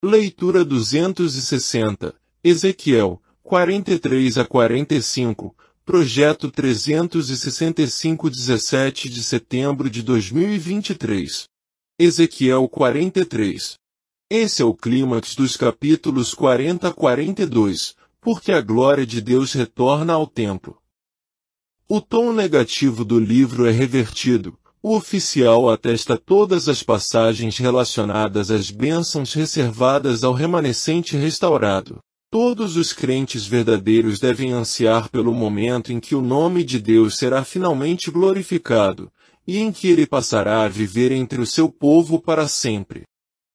Leitura 260, Ezequiel, 43 a 45, Projeto 365, 17 de setembro de 2023. Ezequiel 43. Esse é o clímax dos capítulos 40 a 42, porque a glória de Deus retorna ao templo. O tom negativo do livro é revertido. O oficial atesta todas as passagens relacionadas às bênçãos reservadas ao remanescente restaurado. Todos os crentes verdadeiros devem ansiar pelo momento em que o nome de Deus será finalmente glorificado, e em que ele passará a viver entre o seu povo para sempre.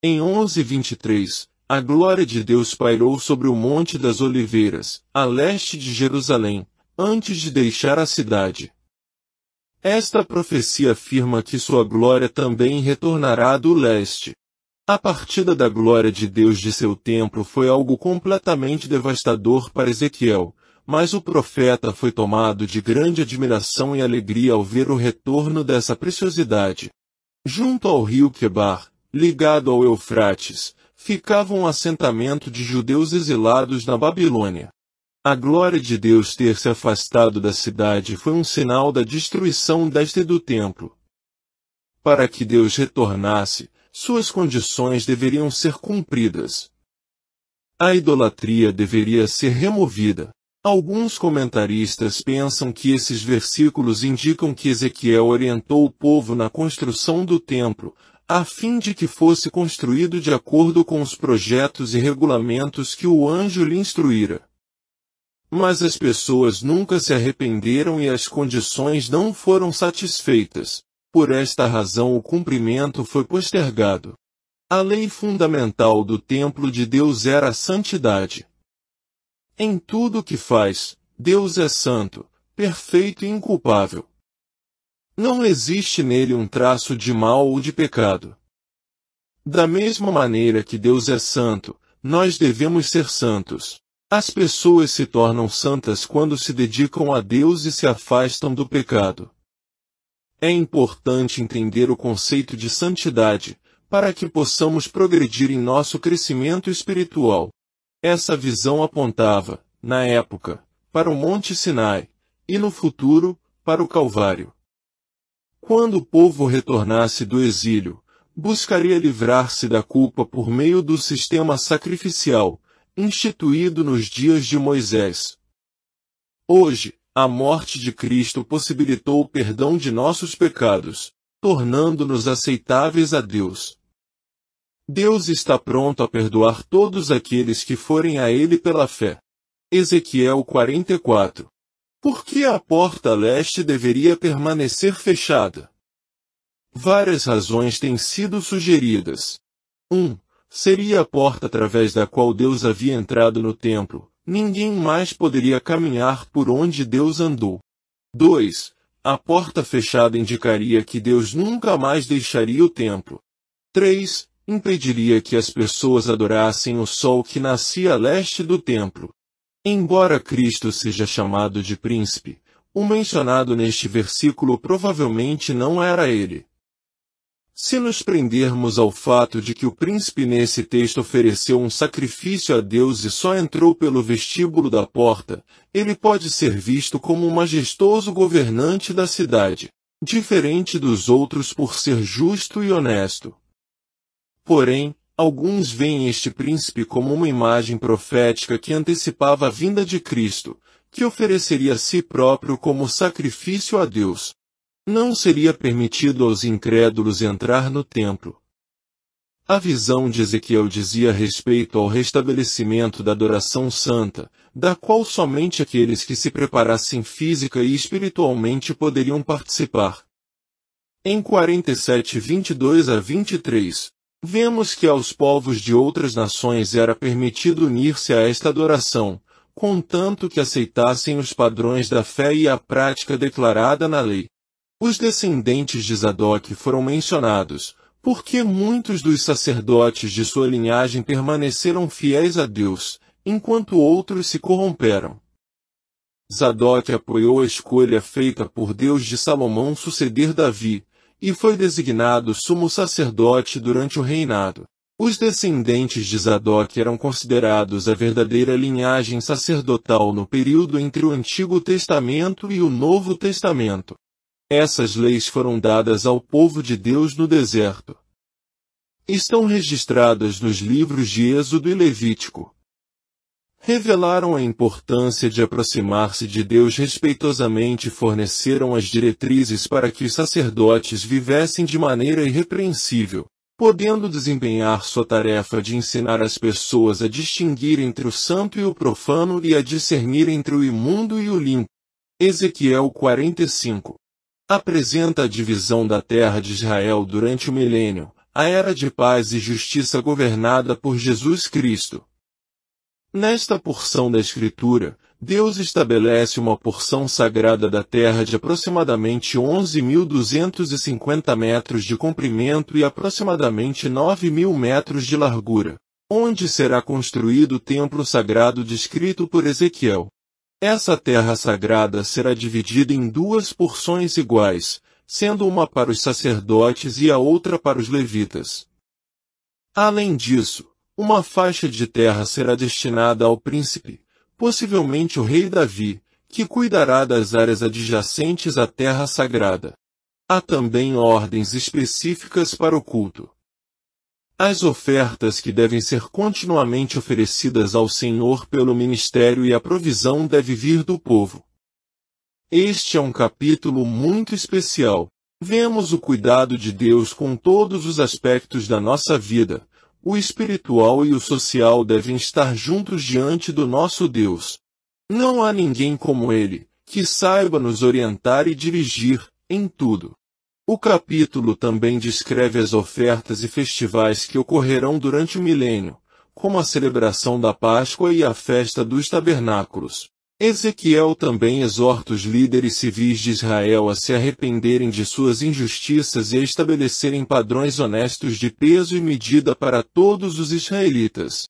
Em 11:23, a glória de Deus pairou sobre o Monte das Oliveiras, a leste de Jerusalém, antes de deixar a cidade. Esta profecia afirma que sua glória também retornará do leste. A partida da glória de Deus de seu templo foi algo completamente devastador para Ezequiel, mas o profeta foi tomado de grande admiração e alegria ao ver o retorno dessa preciosidade. Junto ao rio Quebar, ligado ao Eufrates, ficava um assentamento de judeus exilados na Babilônia. A glória de Deus ter se afastado da cidade foi um sinal da destruição deste do templo. Para que Deus retornasse, suas condições deveriam ser cumpridas. A idolatria deveria ser removida. Alguns comentaristas pensam que esses versículos indicam que Ezequiel orientou o povo na construção do templo, a fim de que fosse construído de acordo com os projetos e regulamentos que o anjo lhe instruíra. Mas as pessoas nunca se arrependeram e as condições não foram satisfeitas. Por esta razão o cumprimento foi postergado. A lei fundamental do templo de Deus era a santidade. Em tudo o que faz, Deus é santo, perfeito e inculpável. Não existe nele um traço de mal ou de pecado. Da mesma maneira que Deus é santo, nós devemos ser santos. As pessoas se tornam santas quando se dedicam a Deus e se afastam do pecado. É importante entender o conceito de santidade, para que possamos progredir em nosso crescimento espiritual. Essa visão apontava, na época, para o Monte Sinai, e no futuro, para o Calvário. Quando o povo retornasse do exílio, buscaria livrar-se da culpa por meio do sistema sacrificial, instituído nos dias de Moisés. Hoje, a morte de Cristo possibilitou o perdão de nossos pecados, tornando-nos aceitáveis a Deus. Deus está pronto a perdoar todos aqueles que forem a Ele pela fé. Ezequiel 44. Por que a porta leste deveria permanecer fechada? Várias razões têm sido sugeridas. 1. Seria a porta através da qual Deus havia entrado no templo. Ninguém mais poderia caminhar por onde Deus andou. 2. A porta fechada indicaria que Deus nunca mais deixaria o templo. 3. Impediria que as pessoas adorassem o sol que nascia a leste do templo. Embora Cristo seja chamado de príncipe, o mencionado neste versículo provavelmente não era ele. Se nos prendermos ao fato de que o príncipe nesse texto ofereceu um sacrifício a Deus e só entrou pelo vestíbulo da porta, ele pode ser visto como um majestoso governante da cidade, diferente dos outros por ser justo e honesto. Porém, alguns veem este príncipe como uma imagem profética que antecipava a vinda de Cristo, que ofereceria a si próprio como sacrifício a Deus. Não seria permitido aos incrédulos entrar no templo. A visão de Ezequiel dizia respeito ao restabelecimento da adoração santa, da qual somente aqueles que se preparassem física e espiritualmente poderiam participar. Em 47:22 a 23, vemos que aos povos de outras nações era permitido unir-se a esta adoração, contanto que aceitassem os padrões da fé e a prática declarada na lei. Os descendentes de Zadok foram mencionados, porque muitos dos sacerdotes de sua linhagem permaneceram fiéis a Deus, enquanto outros se corromperam. Zadok apoiou a escolha feita por Deus de Salomão suceder Davi, e foi designado sumo sacerdote durante o reinado. Os descendentes de Zadok eram considerados a verdadeira linhagem sacerdotal no período entre o Antigo Testamento e o Novo Testamento. Essas leis foram dadas ao povo de Deus no deserto. Estão registradas nos livros de Êxodo e Levítico. Revelaram a importância de aproximar-se de Deus respeitosamente e forneceram as diretrizes para que os sacerdotes vivessem de maneira irrepreensível, podendo desempenhar sua tarefa de ensinar as pessoas a distinguir entre o santo e o profano e a discernir entre o imundo e o limpo. Ezequiel 45. Apresenta a divisão da terra de Israel durante o milênio, a era de paz e justiça governada por Jesus Cristo. Nesta porção da Escritura, Deus estabelece uma porção sagrada da terra de aproximadamente 11.250 metros de comprimento e aproximadamente 9.000 metros de largura, onde será construído o templo sagrado descrito por Ezequiel. Essa terra sagrada será dividida em duas porções iguais, sendo uma para os sacerdotes e a outra para os levitas. Além disso, uma faixa de terra será destinada ao príncipe, possivelmente o rei Davi, que cuidará das áreas adjacentes à terra sagrada. Há também ordens específicas para o culto. As ofertas que devem ser continuamente oferecidas ao Senhor pelo ministério e a provisão deve vir do povo. Este é um capítulo muito especial. Vemos o cuidado de Deus com todos os aspectos da nossa vida. O espiritual e o social devem estar juntos diante do nosso Deus. Não há ninguém como Ele, que saiba nos orientar e dirigir, em tudo. O capítulo também descreve as ofertas e festivais que ocorrerão durante o milênio, como a celebração da Páscoa e a festa dos tabernáculos. Ezequiel também exorta os líderes civis de Israel a se arrependerem de suas injustiças e a estabelecerem padrões honestos de peso e medida para todos os israelitas.